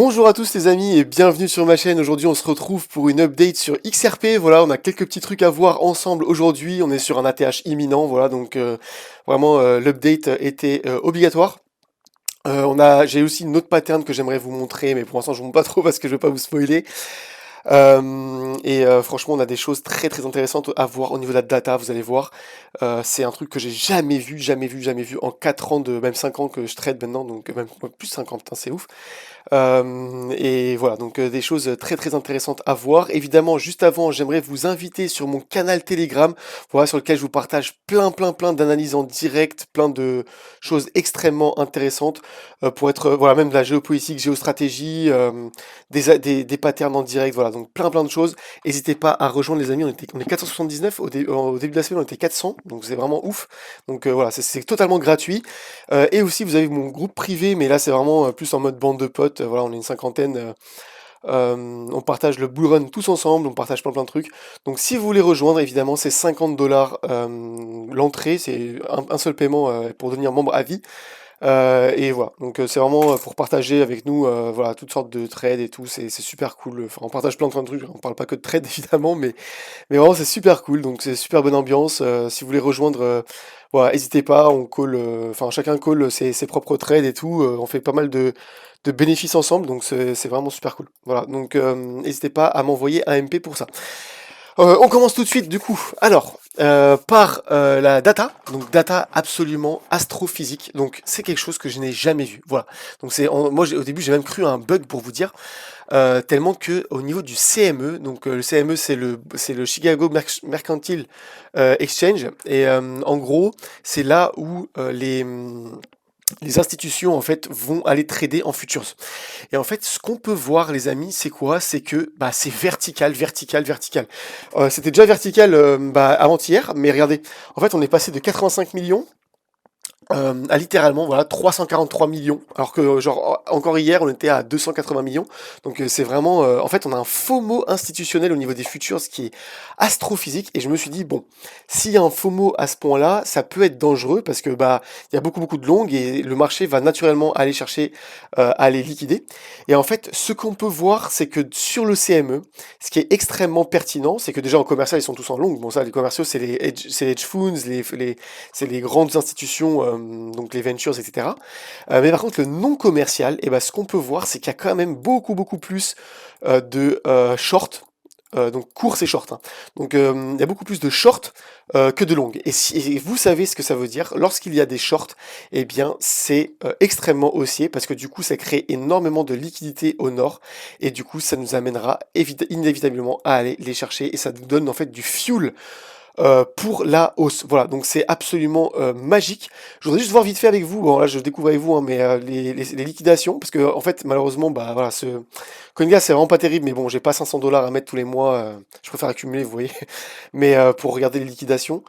Bonjour à tous les amis et bienvenue sur ma chaîne. Aujourd'hui on se retrouve pour une update sur XRP. Voilà, on a quelques petits trucs à voir ensemble aujourd'hui. On est sur un ATH imminent, voilà, donc vraiment l'update était obligatoire. J'ai aussi une autre pattern que j'aimerais vous montrer, mais pour l'instant je ne vous montre pas trop parce que je ne veux pas vous spoiler. Franchement, on a des choses très très intéressantes à voir au niveau de la data, vous allez voir. C'est un truc que j'ai jamais vu, jamais vu, jamais vu en 4 ans, même 5 ans que je trade maintenant, donc même plus 50, putain, c'est ouf. Et voilà, donc des choses très très intéressantes à voir. Évidemment, juste avant, j'aimerais vous inviter sur mon canal Telegram, voilà, sur lequel je vous partage plein d'analyses en direct, plein de choses extrêmement intéressantes pour être, voilà, même de la géopolitique, géostratégie, des patterns en direct, voilà, donc plein de choses. N'hésitez pas à rejoindre les amis, on est 479, au début de la semaine on était 400, donc c'est vraiment ouf. Donc voilà, c'est totalement gratuit. Et aussi vous avez mon groupe privé, mais là c'est vraiment plus en mode bande de potes, voilà, on est une cinquantaine, on partage le bull run tous ensemble, on partage plein de trucs. Donc si vous voulez rejoindre, évidemment c'est 50 $ l'entrée, c'est un seul paiement pour devenir membre à vie. Et voilà, donc c'est vraiment pour partager avec nous, voilà, toutes sortes de trades et tout, c'est super cool. Enfin, on partage plein de trucs, on parle pas que de trade évidemment, mais vraiment c'est super cool, donc c'est super bonne ambiance. Si vous voulez rejoindre, voilà, n'hésitez pas, on call, enfin chacun call ses propres trades et tout, on fait pas mal de bénéfices ensemble, donc c'est vraiment super cool. Voilà, donc n'hésitez pas à m'envoyer un MP pour ça. On commence tout de suite du coup. Alors, par la data, donc data absolument astrophysique. Donc c'est quelque chose que je n'ai jamais vu. Voilà. Donc moi au début j'ai même cru à un bug pour vous dire, tellement que au niveau du CME, donc le CME c'est le Chicago Mercantile Exchange et en gros c'est là où les institutions en fait vont aller trader en futures. Et en fait, ce qu'on peut voir, les amis, c'est quoi? C'est que bah, c'est vertical, vertical, vertical. C'était déjà vertical bah, avant-hier, mais regardez, en fait, on est passé de 85 millions à littéralement voilà 343 millions, alors que genre encore hier on était à 280 millions. Donc c'est vraiment, en fait, on a un FOMO institutionnel au niveau des futures, ce qui est astrophysique. Et je me suis dit bon, s'il y a un FOMO à ce point-là, ça peut être dangereux parce que bah il y a beaucoup de longues et le marché va naturellement aller chercher à les liquider. Et en fait, ce qu'on peut voir, c'est que sur le CME, ce qui est extrêmement pertinent, c'est que déjà en commercial ils sont tous en longue. Bon, ça, les commerciaux c'est les hedge funds, c'est les grandes institutions, donc les ventures, etc. Mais par contre, le non commercial, et ben, ce qu'on peut voir, c'est qu'il y a quand même beaucoup plus de short. Donc course et short, hein. Donc il y a beaucoup plus de short que de long. Et vous savez ce que ça veut dire. Lorsqu'il y a des shorts, eh bien c'est extrêmement haussier parce que du coup ça crée énormément de liquidité au nord et du coup ça nous amènera inévitablement à aller les chercher et ça nous donne en fait du fuel pour la hausse. Voilà, donc c'est absolument magique. Je voudrais juste voir vite fait avec vous, bon là je découvre avec vous, hein, mais les liquidations, parce que en fait malheureusement, bah voilà, ce CoinGas c'est vraiment pas terrible, mais bon j'ai pas 500 $ à mettre tous les mois, je préfère accumuler, vous voyez, mais pour regarder les liquidations.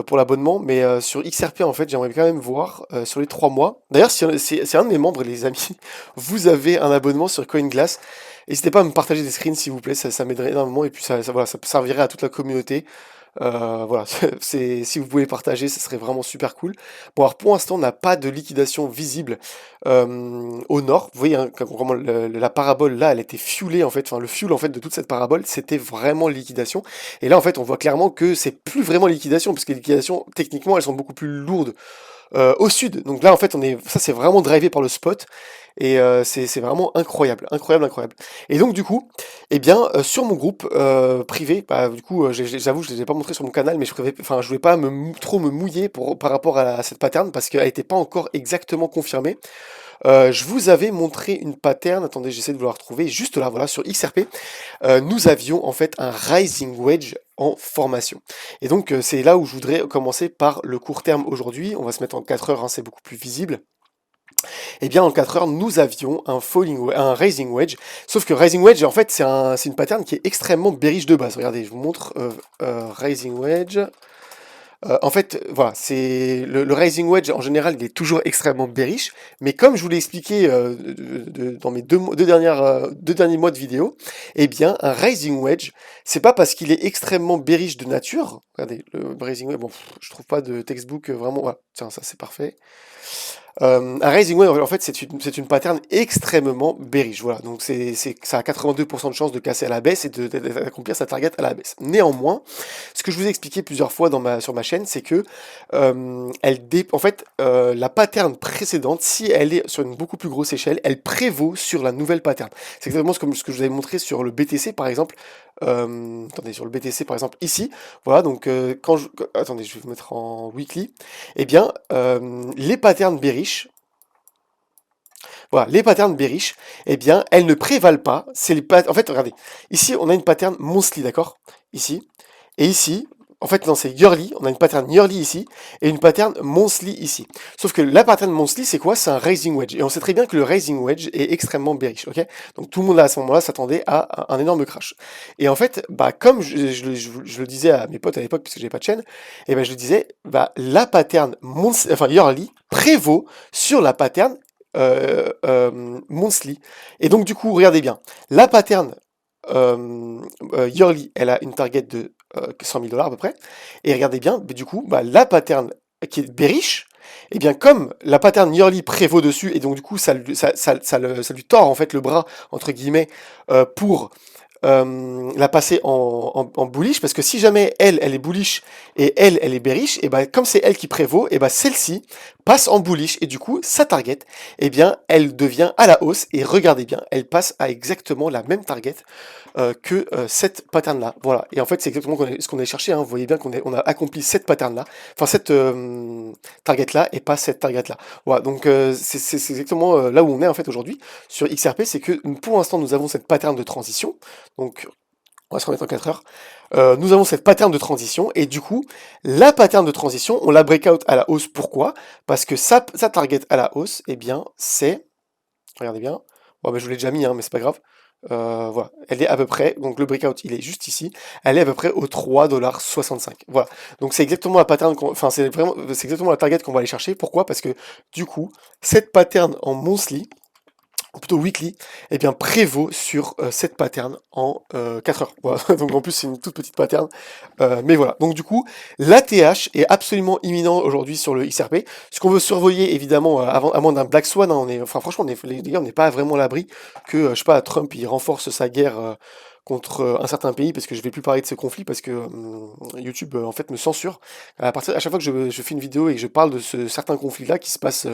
Pour l'abonnement, mais sur XRP en fait j'aimerais quand même voir sur les 3 mois. D'ailleurs si c'est un de mes membres les amis, vous avez un abonnement sur CoinGlass, n'hésitez pas à me partager des screens s'il vous plaît, ça m'aiderait énormément et puis voilà, ça servirait à toute la communauté. Voilà, si vous pouvez partager, ce serait vraiment super cool. Bon, alors pour l'instant, on n'a pas de liquidation visible au nord. Vous voyez, hein, vraiment la parabole là, elle était fuelée en fait. Enfin, le fuel en fait de toute cette parabole, c'était vraiment liquidation. Et là, en fait, on voit clairement que c'est plus vraiment liquidation, parce que les liquidations, techniquement, elles sont beaucoup plus lourdes au sud. Donc là, en fait, ça, c'est vraiment drivé par le spot. Et c'est vraiment incroyable, incroyable, incroyable. Et donc du coup, eh bien, sur mon groupe privé, bah, du coup, j'avoue, je ne les ai pas montrés sur mon canal, mais enfin, je voulais pas trop me mouiller par rapport à cette pattern parce qu'elle n'était pas encore exactement confirmée. Je vous avais montré une pattern, attendez, j'essaie de vous la retrouver, juste là, voilà, sur XRP. Nous avions en fait un rising wedge en formation. Et donc, c'est là où je voudrais commencer par le court terme aujourd'hui. On va se mettre en 4 heures, hein, c'est beaucoup plus visible. Eh bien, en 4 heures, nous avions un rising wedge. Sauf que rising wedge, en fait, c'est une pattern qui est extrêmement bearish de base. Regardez, je vous montre rising wedge. En fait, voilà, c'est le rising wedge en général, il est toujours extrêmement bearish. Mais comme je vous l'ai expliqué dans mes deux derniers mois de vidéo, eh bien, un rising wedge, c'est pas parce qu'il est extrêmement bearish de nature. Regardez, le rising wedge, bon, je trouve pas de textbook vraiment. Voilà, tiens, ça c'est parfait. Un Rising Wedge, en fait, c'est une pattern extrêmement bearish. Voilà, donc ça a 82% de chances de casser à la baisse et d'accomplir sa target à la baisse. Néanmoins, ce que je vous ai expliqué plusieurs fois sur ma chaîne, c'est que en fait, la pattern précédente, si elle est sur une beaucoup plus grosse échelle, elle prévaut sur la nouvelle pattern. C'est exactement ce que je vous avais montré sur le BTC, par exemple. Attendez, sur le BTC, par exemple, ici. Voilà, donc attendez, je vais vous mettre en weekly. Eh bien, les patterns bearish, voilà, les patterns bearish, eh bien, elles ne prévalent pas. En fait, regardez, ici, on a une pattern monthly, d'accord? Ici. Et ici, en fait, non, c'est yearly. On a une pattern yearly ici et une pattern monthly ici. Sauf que la pattern monthly, c'est quoi? C'est un rising wedge. Et on sait très bien que le rising wedge est extrêmement bearish, ok? Donc tout le monde à ce moment-là s'attendait à un énorme crash. Et en fait, bah, comme je le disais à mes potes à l'époque, puisque j'avais pas de chaîne, et ben je le disais, bah, la pattern yearly prévaut sur la pattern monthly. Et donc du coup, regardez bien, la pattern yearly, elle a une target de 100 000 $ à peu près. Et regardez bien, mais du coup, bah, la pattern qui est bearish, et bien comme la pattern yearly prévaut dessus, et donc du coup, ça lui tord en fait le bras, entre guillemets, pour la passer en bullish, parce que si jamais elle est bullish et elle est bearish, et ben comme c'est elle qui prévaut, et ben celle-ci passe en bullish, et du coup sa target, et bien elle devient à la hausse, et regardez bien, elle passe à exactement la même target que cette pattern là. Voilà, et en fait c'est exactement ce qu'on a cherché, hein. Vous voyez bien on a accompli cette pattern là, enfin cette target là, et pas cette target là. Voilà, donc c'est exactement là où on est en fait aujourd'hui sur XRP, c'est que pour l'instant nous avons cette pattern de transition. Donc, on va se remettre en 4 heures. Nous avons cette pattern de transition, et du coup, la pattern de transition, on la breakout à la hausse. Pourquoi? Parce que sa target à la hausse, eh bien, c'est... Regardez bien. Bon, ben, je vous l'ai déjà mis, hein, mais c'est pas grave. Voilà, elle est à peu près, donc le breakout, il est juste ici. Elle est à peu près au 3,65 $. Voilà, donc c'est exactement la pattern, enfin, c'est exactement la target qu'on va aller chercher. Pourquoi? Parce que, du coup, cette pattern en monthly, ou plutôt weekly, eh bien prévaut sur cette pattern en 4 heures. Voilà. Donc en plus c'est une toute petite pattern, mais voilà. Donc du coup, l'ATH est absolument imminent aujourd'hui sur le XRP. Ce qu'on veut surveiller évidemment, à moins d'un Black Swan, hein, enfin franchement, les gars, on n'est pas vraiment à l'abri que, je sais pas, Trump il renforce sa guerre contre un certain pays, parce que je vais plus parler de ce conflit, parce que YouTube en fait me censure. À chaque fois que je fais une vidéo et que je parle de ce certain conflit-là qui se passe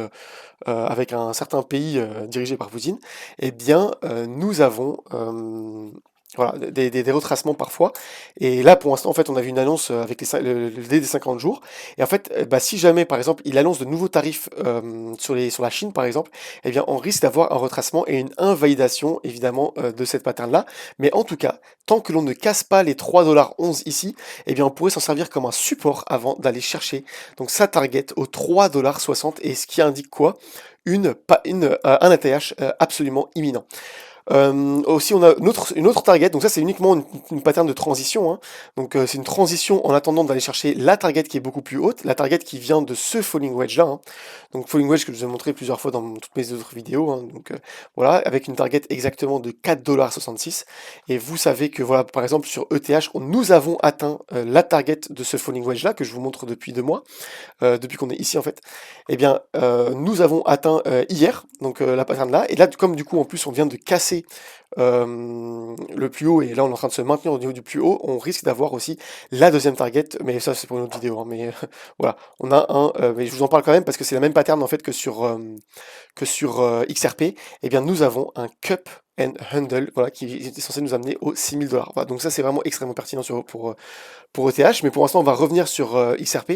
avec un certain pays dirigé par Poutine, eh bien, nous avons voilà, des retracements parfois. Et là, pour l'instant, en fait, on a vu une annonce avec le délai des 50 jours. Et en fait, bah, si jamais, par exemple, il annonce de nouveaux tarifs sur la Chine, par exemple, eh bien, on risque d'avoir un retracement et une invalidation, évidemment, de cette pattern-là. Mais en tout cas, tant que l'on ne casse pas les 3,11 $ ici, eh bien, on pourrait s'en servir comme un support avant d'aller chercher donc sa target au 3,60 $. Et ce qui indique quoi? Un ATH absolument imminent. Aussi, on a une autre target, donc ça c'est uniquement une pattern de transition, hein. Donc c'est une transition en attendant d'aller chercher la target qui est beaucoup plus haute, la target qui vient de ce falling wedge là, hein. Donc falling wedge que je vous ai montré plusieurs fois dans toutes mes autres vidéos, hein. Donc voilà, avec une target exactement de 4,66 $. Et vous savez que voilà, par exemple sur ETH, nous avons atteint la target de ce falling wedge là que je vous montre depuis 2 mois, depuis qu'on est ici en fait. Eh bien, nous avons atteint hier, donc la pattern là, et là comme du coup en plus on vient de casser le plus haut, et là on est en train de se maintenir au niveau du plus haut, on risque d'avoir aussi la deuxième target, mais ça c'est pour une autre vidéo, hein, mais voilà, on a mais je vous en parle quand même parce que c'est la même pattern en fait que sur XRP. Eh bien nous avons un cup and handle, voilà, qui est censé nous amener aux 6 000 $. Voilà, donc ça c'est vraiment extrêmement pertinent pour ETH, mais pour l'instant on va revenir sur XRP.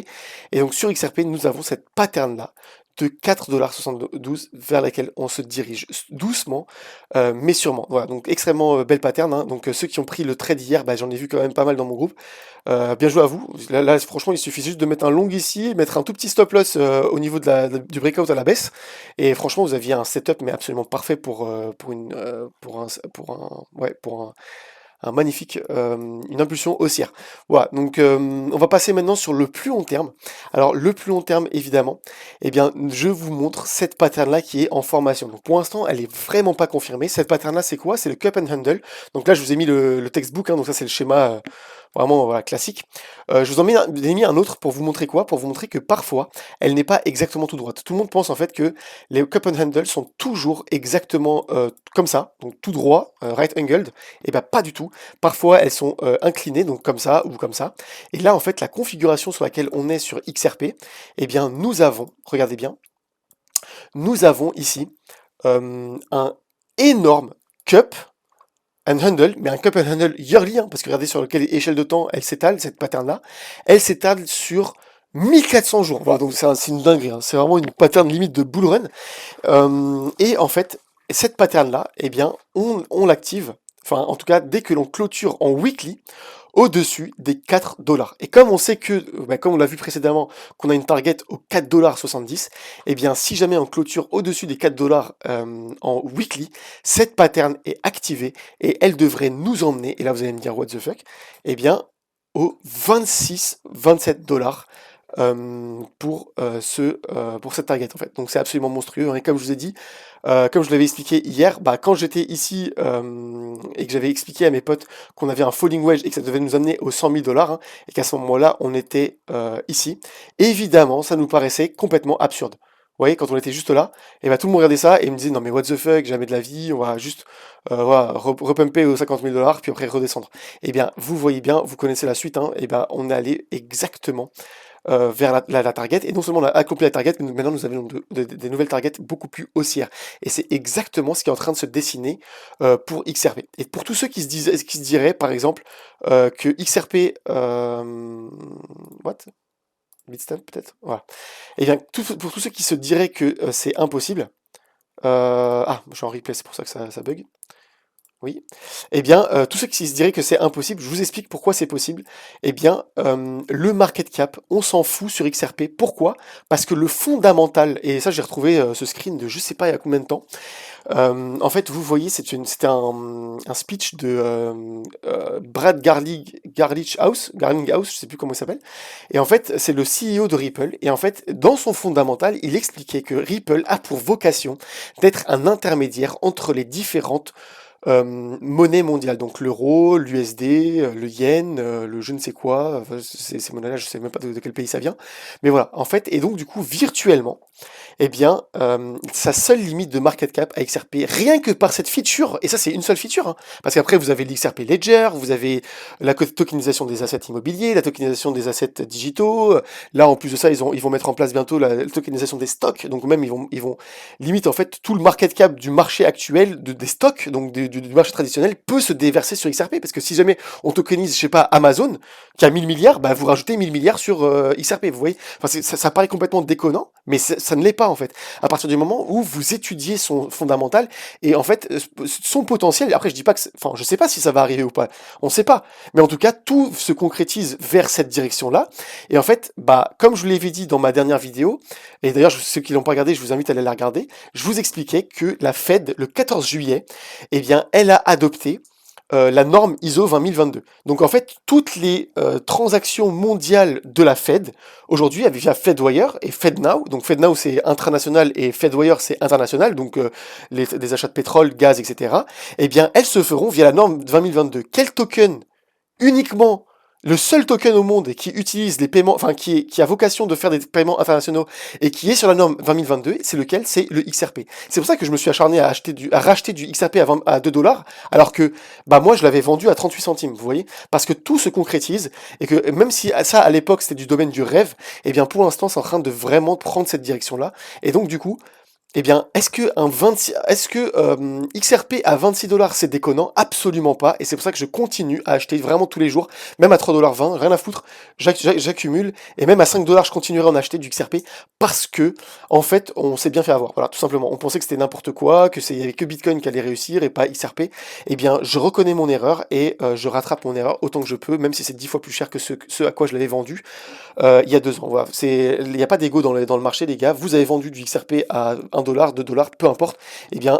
Et donc sur XRP, nous avons cette pattern là de 4,72 $ vers laquelle on se dirige doucement, mais sûrement. Voilà, donc extrêmement belle pattern, hein. Donc ceux qui ont pris le trade hier, bah, j'en ai vu quand même pas mal dans mon groupe. Bien joué à vous. Là, franchement, il suffit juste de mettre un long ici, mettre un tout petit stop loss au niveau du breakout à la baisse, et franchement, vous aviez un setup mais absolument parfait pour un magnifique, une impulsion haussière. Voilà, donc on va passer maintenant sur le plus long terme. Alors le plus long terme, évidemment, eh bien, je vous montre cette pattern-là qui est en formation. Donc pour l'instant, elle est vraiment pas confirmée. Cette pattern-là, c'est quoi? C'est le cup and handle. Donc là, je vous ai mis le textbook, hein, donc ça c'est le schéma vraiment voilà, classique. Je vous en ai mis un autre pour vous montrer quoi? Pour vous montrer que parfois, elle n'est pas exactement tout droite. Tout le monde pense en fait que les cup and handle sont toujours exactement comme ça, donc tout droit, right angled, et ben pas du tout. Parfois elles sont inclinées, donc comme ça ou comme ça. Et là en fait la configuration sur laquelle on est sur XRP, eh bien nous avons, regardez bien, nous avons ici un énorme cup and handle, mais un cup and handle yearly, hein, parce que regardez sur quelle échelle de temps elle s'étale, cette pattern-là, elle s'étale sur 1400 jours. Voilà, donc c'est une dinguerie, hein. C'est vraiment une pattern limite de bull run. Et en fait, cette pattern-là, eh bien, on l'active, enfin en tout cas, dès que l'on clôture en weekly, au-dessus des 4 $. Et comme on sait que, bah, comme on l'a vu précédemment, qu'on a une target aux 4,70 $, eh bien, si jamais on clôture au-dessus des 4 $ en weekly, cette pattern est activée et elle devrait nous emmener, et là vous allez me dire what the fuck, eh bien, aux 27 $ pour cette target en fait. Donc c'est absolument monstrueux, hein. Et comme je vous ai dit, comme je l'avais expliqué hier, bah, quand j'étais ici et que j'avais expliqué à mes potes qu'on avait un falling wedge et que ça devait nous amener aux 100 000 $, hein, et qu'à ce moment-là on était ici, évidemment ça nous paraissait complètement absurde. Vous voyez, quand on était juste là, et bah, tout le monde regardait ça et me disait non mais what the fuck, jamais de la vie, on va juste voilà, repumper aux 50 000 $ puis après redescendre. Et bien vous voyez bien, vous connaissez la suite, hein, et ben on est allé exactement vers la target, et non seulement on a accompli la target, mais maintenant nous avons des nouvelles targets beaucoup plus haussières. Et c'est exactement ce qui est en train de se dessiner pour XRP. Et pour tous ceux qui se diraient, par exemple, que XRP... what? Bitstamp peut-être? Voilà. Et bien, pour tous ceux qui se diraient que c'est impossible... ah, je suis en replay, c'est pour ça que ça bug. Oui. Eh bien, tous ceux qui se diraient que c'est impossible, je vous explique pourquoi c'est possible. Eh bien, le market cap, on s'en fout sur XRP. Pourquoi? Parce que le fondamental, et ça j'ai retrouvé ce screen de je sais pas il y a combien de temps. En fait, vous voyez, c'était un speech de Brad Garlinghouse, je sais plus comment il s'appelle. Et en fait, c'est le CEO de Ripple. Et en fait, dans son fondamental, il expliquait que Ripple a pour vocation d'être un intermédiaire entre les différentes monnaie mondiale, donc l'euro, l'USD, le yen, le je ne sais quoi, enfin, ces monnaies-là, je sais même pas de quel pays ça vient, mais voilà, en fait, et donc du coup, virtuellement, eh bien, sa seule limite de market cap à XRP, rien que par cette feature, et ça c'est une seule feature, hein, parce qu'après vous avez l'XRP Ledger, vous avez la tokenisation des assets immobiliers, la tokenisation des assets digitaux, là en plus de ça, ils vont mettre en place bientôt la tokenisation des stocks, donc même ils vont limite en fait tout le market cap du marché actuel, des stocks, donc du marché traditionnel, peut se déverser sur XRP, parce que si jamais on tokenise, je sais pas, Amazon, qui a 1000 milliards, bah vous rajoutez 1000 milliards sur XRP, vous voyez, enfin, ça paraît complètement déconnant, mais ça ne l'est pas en fait. À partir du moment où vous étudiez son fondamental et en fait son potentiel, après je dis pas que, enfin je sais pas si ça va arriver ou pas, on sait pas, mais en tout cas tout se concrétise vers cette direction-là. Et en fait, bah comme je l'avais dit dans ma dernière vidéo, et d'ailleurs ceux qui l'ont pas regardé, je vous invite à aller la regarder, je vous expliquais que la Fed le 14 juillet, eh bien elle a adopté la norme ISO 20022. Donc en fait, toutes les transactions mondiales de la Fed, aujourd'hui, via FedWire et FedNow, donc FedNow c'est intranational et FedWire c'est international, donc des achats de pétrole, gaz, etc., eh bien elles se feront via la norme 20022. Quel token uniquement le seul token au monde qui utilise les paiements, enfin qui a vocation de faire des paiements internationaux et qui est sur la norme 20022, c'est lequel? C'est le XRP. C'est pour ça que je me suis acharné à racheter du XRP à 2 $, alors que bah moi je l'avais vendu à 38 centimes, vous voyez? Parce que tout se concrétise et que même si ça à l'époque c'était du domaine du rêve, eh bien pour l'instant c'est en train de vraiment prendre cette direction-là. Et donc du coup, eh bien, est-ce que XRP à 26 $ c'est déconnant? Absolument pas. Et c'est pour ça que je continue à acheter vraiment tous les jours, même à 3,20 $, rien à foutre. J'accumule. Et même à 5 $ je continuerai à en acheter du XRP parce que, en fait, on s'est bien fait avoir. Voilà, tout simplement. On pensait que c'était n'importe quoi, il y avait que Bitcoin qui allait réussir et pas XRP. Eh bien, je reconnais mon erreur et je rattrape mon erreur autant que je peux, même si c'est 10 fois plus cher que ce à quoi je l'avais vendu il y a 2 ans. Voilà. Il n'y a pas d'ego dans le marché, les gars. Vous avez vendu du XRP à $1, $2, peu importe, eh bien,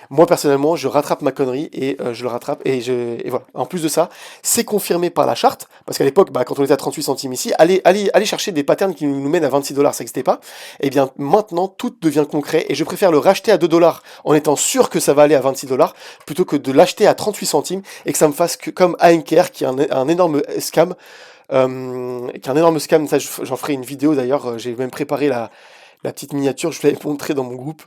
moi personnellement, je rattrape ma connerie et je le rattrape et voilà. En plus de ça, c'est confirmé par la charte, parce qu'à l'époque, bah, quand on était à 38 centimes ici, aller chercher des patterns qui nous mènent à $26, ça n'existait pas. Eh bien, maintenant, tout devient concret et je préfère le racheter à $2 en étant sûr que ça va aller à $26 plutôt que de l'acheter à 38 centimes et que ça me fasse que, comme ANKR, qui est un énorme scam, ça j'en ferai une vidéo d'ailleurs, j'ai même préparé la petite miniature, je vous l'avais montré dans mon groupe,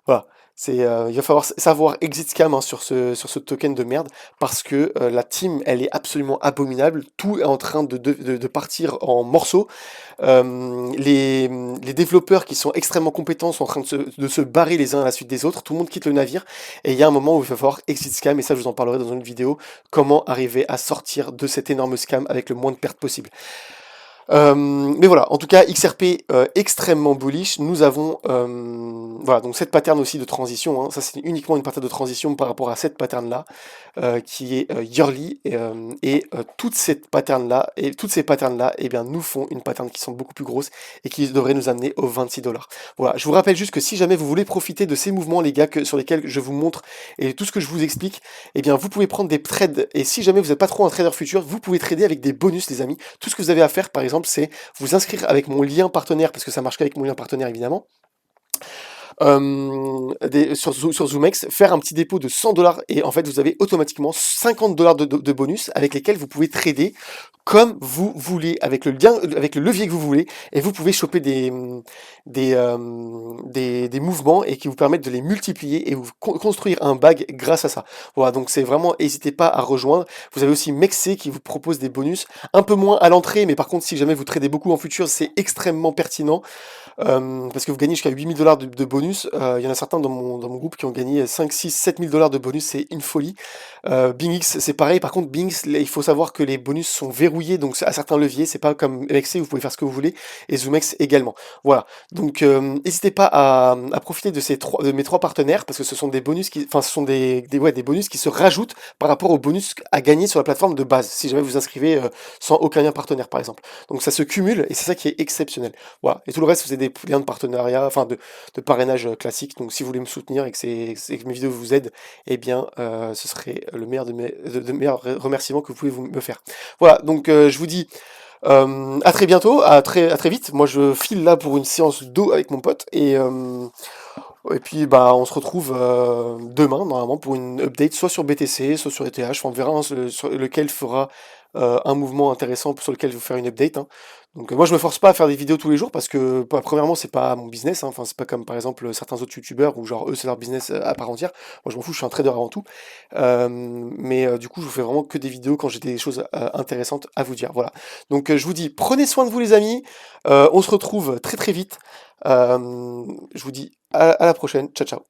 voilà. Il va falloir savoir exit scam hein, sur ce token de merde, parce que la team, elle est absolument abominable, tout est en train de partir en morceaux. Les développeurs qui sont extrêmement compétents sont en train de se barrer les uns à la suite des autres, tout le monde quitte le navire, et il y a un moment où il va falloir exit scam, et ça je vous en parlerai dans une vidéo, comment arriver à sortir de cet énorme scam avec le moins de pertes possible. Mais voilà, en tout cas, XRP extrêmement bullish. Nous avons voilà donc cette pattern aussi de transition. Hein, ça c'est uniquement une pattern de transition par rapport à cette pattern là qui est yearly toutes ces patterns là eh bien nous font une pattern qui sont beaucoup plus grosses et qui devrait nous amener aux $26. Voilà, je vous rappelle juste que si jamais vous voulez profiter de ces mouvements les gars sur lesquels je vous montre et tout ce que je vous explique, eh bien vous pouvez prendre des trades et si jamais vous n'êtes pas trop un trader futur, vous pouvez trader avec des bonus les amis. Tout ce que vous avez à faire par exemple c'est vous inscrire avec mon lien partenaire, parce que ça marche qu'avec mon lien partenaire évidemment, sur ZoomX, faire un petit dépôt de $100 et en fait vous avez automatiquement $50 de bonus avec lesquels vous pouvez trader comme vous voulez, avec le lien, avec le levier que vous voulez, et vous pouvez choper des mouvements et qui vous permettent de les multiplier et vous construire un bag grâce à ça. Voilà, donc c'est vraiment, n'hésitez pas à rejoindre. Vous avez aussi Mexé qui vous propose des bonus, un peu moins à l'entrée, mais par contre si jamais vous tradez beaucoup en futur, c'est extrêmement pertinent. Parce que vous gagnez jusqu'à $8000 de bonus. Il y en a certains dans mon groupe qui ont gagné 5, 6, $7000 de bonus, c'est une folie. BingX, c'est pareil. Par contre, BingX, il faut savoir que les bonus sont verrouillés, donc à certains leviers, c'est pas comme MXC, vous pouvez faire ce que vous voulez, et ZoomX également. Voilà. Donc, n'hésitez pas à profiter de mes trois partenaires, parce que ce sont des bonus enfin, ce sont des bonus qui se rajoutent par rapport aux bonus à gagner sur la plateforme de base, si jamais vous inscrivez sans aucun lien partenaire, par exemple. Donc, ça se cumule, et c'est ça qui est exceptionnel. Voilà. Et tout le reste, c'est des liens de partenariat, enfin de parrainage classique. Donc si vous voulez me soutenir et que mes vidéos vous aident, eh bien ce serait le meilleur de meilleurs remerciements que vous pouvez me faire. Voilà, donc je vous dis à très bientôt, à très vite. Moi je file là pour une séance d'eau avec mon pote et puis bah on se retrouve demain normalement pour une update soit sur BTC, soit sur ETH. Enfin, on verra hein, sur lequel fera un mouvement intéressant sur lequel je vais vous faire une update. Hein. Donc moi je me force pas à faire des vidéos tous les jours parce que bah, premièrement c'est pas mon business. Hein. Enfin c'est pas comme par exemple certains autres youtubeurs où genre eux c'est leur business à part entière. Moi je m'en fous, je suis un trader avant tout. Mais du coup je vous fais vraiment que des vidéos quand j'ai des choses intéressantes à vous dire. Voilà. Donc je vous dis prenez soin de vous les amis. On se retrouve très très vite. Je vous dis à la prochaine. Ciao ciao.